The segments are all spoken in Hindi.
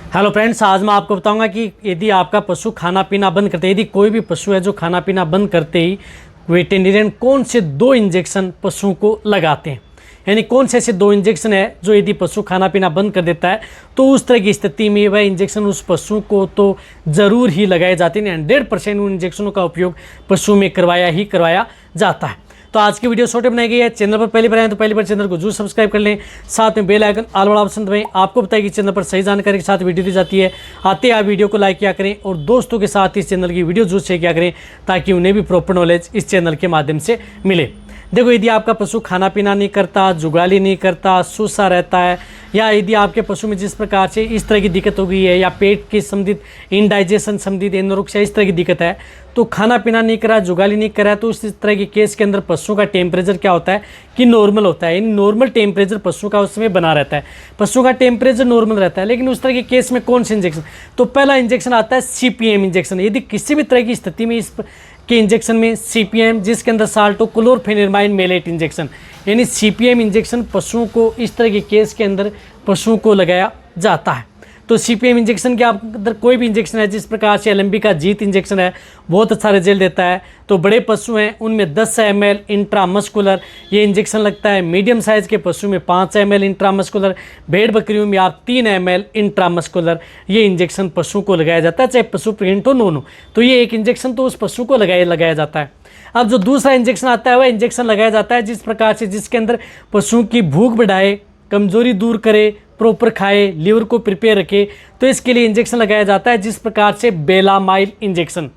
हेलो फ्रेंड्स, आज मैं आपको बताऊंगा कि यदि आपका पशु खाना पीना बंद करते, यदि कोई भी पशु है जो खाना पीना बंद करते ही वेटेरियन कौन से 2 इंजेक्शन पशुओं को लगाते हैं, यानी कौन से ऐसे 2 इंजेक्शन है जो यदि पशु खाना पीना बंद कर देता है तो उस तरह की स्थिति में वह इंजेक्शन उस पशु को तो ज़रूर ही लगाए जाते हैं। 100% उन इंजेक्शनों का उपयोग पशु में करवाया जाता है। तो आज की वीडियो छोटे बनाई गई है। चैनल पर पहली बार आए तो पहली बार चैनल को जरूर सब्सक्राइब कर लें, साथ में बेल आइकन ऑल वाला ऑप्शन दबाएं। आपको बताया कि चैनल पर सही जानकारी के साथ वीडियो दी जाती है। आते आप वीडियो को लाइक किया करें और दोस्तों के साथ इस चैनल की वीडियो जरूर शेयर किया करें ताकि उन्हें भी प्रॉपर नॉलेज इस चैनल के माध्यम से मिले। देखो, यदि आपका पशु खाना पीना नहीं करता, जुगाली नहीं करता, सूसा रहता है, या यदि आपके पशु में जिस प्रकार से इस तरह की दिक्कत हो गई है या पेट के संबंधित इंडाइजेशन संबंधित एनोरेक्सिया इस तरह की दिक्कत है, तो खाना पीना नहीं करा, जुगाली नहीं करा, तो इस तरह के केस के अंदर पशु का टेम्परेचर क्या होता है कि नॉर्मल होता है, यानी नॉर्मल टेम्परेचर पशु का उस समय बना रहता है। पशु का टेम्परेचर नॉर्मल रहता है। लेकिन उस तरह के केस में कौन से इंजेक्शन, तो पहला इंजेक्शन आता है CPM इंजेक्शन। यदि किसी भी तरह की स्थिति में इस के इंजेक्शन में CPM, जिसके अंदर साल्टोक्लोरफेनिरमाइन मेलेट इंजेक्शन, यानी CPM इंजेक्शन पशुओं को इस तरह के केस के अंदर पशुओं को लगाया जाता है। तो CPM इंजेक्शन के अंदर कोई भी इंजेक्शन है, जिस प्रकार से LMB का जीत इंजेक्शन है, बहुत अच्छा रिजल्ट देता है। तो बड़े पशु हैं उनमें 10 ml इंट्रामस्कुलर ये इंजेक्शन लगता है। मीडियम साइज़ के पशु में 5 ml इंट्रामस्कुलर, भेड़ बकरियों में आप 3 ml इंट्रामस्कुलर ये इंजेक्शन पशु को लगाया जाता है, चाहे पशु प्रेग्नेंट हो नो। तो ये एक इंजेक्शन तो उस पशु को लगाया जाता है। अब जो दूसरा इंजेक्शन आता है वह इंजेक्शन लगाया जाता है जिस प्रकार से जिसके अंदर पशुओं की भूख बढ़ाए, कमजोरी दूर करे, प्रॉपर खाए, लीवर को प्रिपेयर रखे, तो इसके लिए इंजेक्शन लगाया जाता है जिस प्रकार से बेलामाइल इंजेक्शन।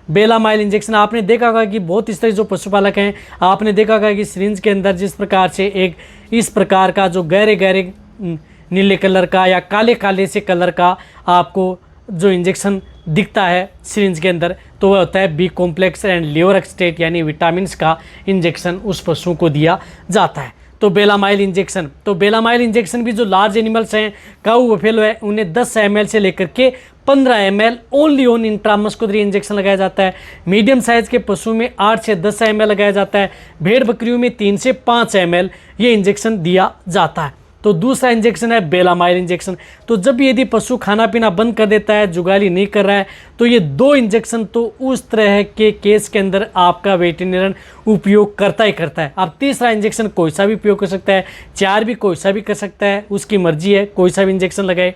बेलामाइल इंजेक्शन आपने देखा होगा कि बहुत इस तरह जो पशुपालक हैं, आपने देखा होगा कि सिरिंज के अंदर जिस प्रकार से एक इस प्रकार का जो गहरे गहरे नीले कलर का या काले काले से कलर का आपको जो इंजेक्शन दिखता है सिरिंज के अंदर, तो वह होता है B complex and liver extract यानी विटामिन का इंजेक्शन उस पशु को दिया जाता है। तो बेलामाइल इंजेक्शन, तो बेलामाइल इंजेक्शन भी जो लार्ज एनिमल्स हैं, काऊ बफेलो है, उन्हें 10 ml से लेकर के 15 ml only on intramuscular injection लगाया जाता है। मीडियम साइज़ के पशु में 8 से 10 ml लगाया जाता है। भेड़ बकरियों में 3 से 5 ml ये इंजेक्शन दिया जाता है। तो दूसरा इंजेक्शन है बेलामाइल इंजेक्शन। तो जब यदि पशु खाना पीना बंद कर देता है, जुगाली नहीं कर रहा है, तो ये 2 इंजेक्शन तो उस तरह के केस के अंदर आपका वेटेरिनरियन उपयोग करता ही करता है। अब तीसरा इंजेक्शन कोई सा भी उपयोग कर सकता है, 4 भी कोई सा भी कर सकता है, उसकी मर्जी है, कोई सा भी इंजेक्शन लगाए,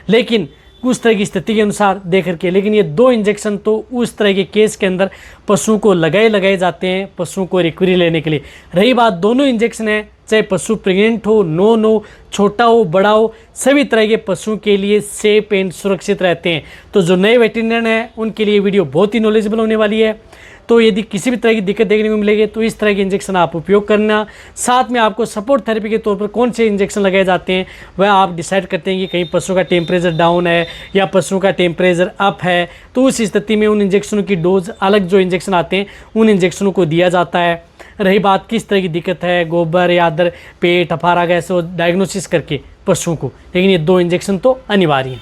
लेकिन उस तरह की स्थिति के अनुसार देख करके। लेकिन ये 2 इंजेक्शन तो उस तरह के केस के अंदर पशुओं को लगाए जाते हैं पशुओं को रिकवरी लेने के लिए। रही बात, दोनों इंजेक्शन है, चाहे पशु प्रेग्नेंट हो, नॉन हो, छोटा हो, बड़ा हो, सभी तरह के पशुओं के लिए सेफ एंड सुरक्षित रहते हैं। तो जो नए वेटेरिनरियन हैं उनके लिए वीडियो बहुत ही नॉलेजेबल होने वाली है। तो यदि किसी भी तरह की दिक्कत देखने को मिलेगी तो इस तरह के इंजेक्शन आप उपयोग करना। साथ में आपको सपोर्ट थेरेपी के तौर पर कौन से इंजेक्शन लगाए जाते हैं वह आप डिसाइड करते हैं कि कहीं पशु का टेम्परेचर डाउन है या पशु का टेम्परेचर अप है, तो उस स्थिति में उन इंजेक्शनों की डोज अलग जो इंजेक्शन आते हैं उन इंजेक्शनों को दिया जाता है। रही बात किस तरह की दिक्कत है, गोबर या अदर पेट अफारा गैस वो डायग्नोसिस करके पशुओं को, लेकिन ये 2 इंजेक्शन तो अनिवार्य हैं।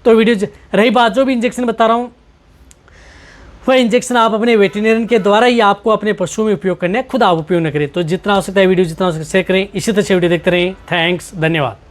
तो वीडियो रही बात, जो भी इंजेक्शन बता रहा हूँ वह इंजेक्शन आप अपने वेटेरिनरियन के द्वारा ही आपको अपने पशुओं में उपयोग करने हैं, खुद आप उपयोग न करें। तो जितना हो सकता है वीडियो जितना हो सकता है शेयर करें। इसी तरह से वीडियो देखते रहें। थैंक्स, धन्यवाद।